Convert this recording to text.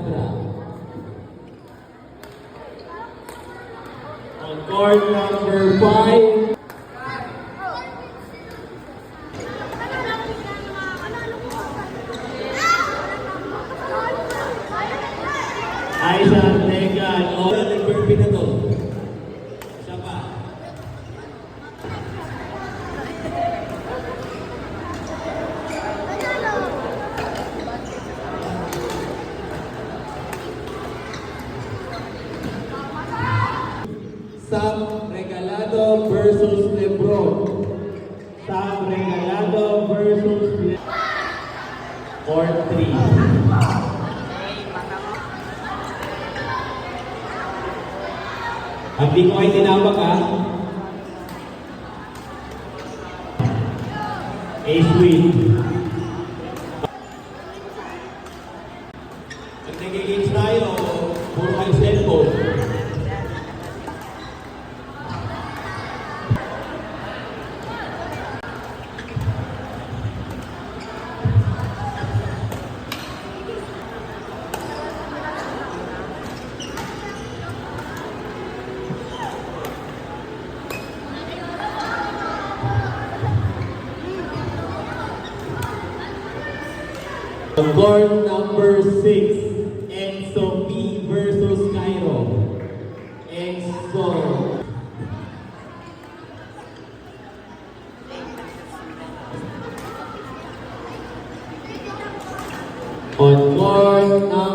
Alexandra. On court number 5, Isaac Legan. O, nag-burpee na to. Siya pa. Sam Regalado versus Lebron. Sam Regalado versus Lebron. Court 3. Hindi ko kayo tinawag ha. A-Sweet. Pag nag-games tayo, puro kayo cellphone. Court number 6, Enzo P versus Cairo. Enzo. On court number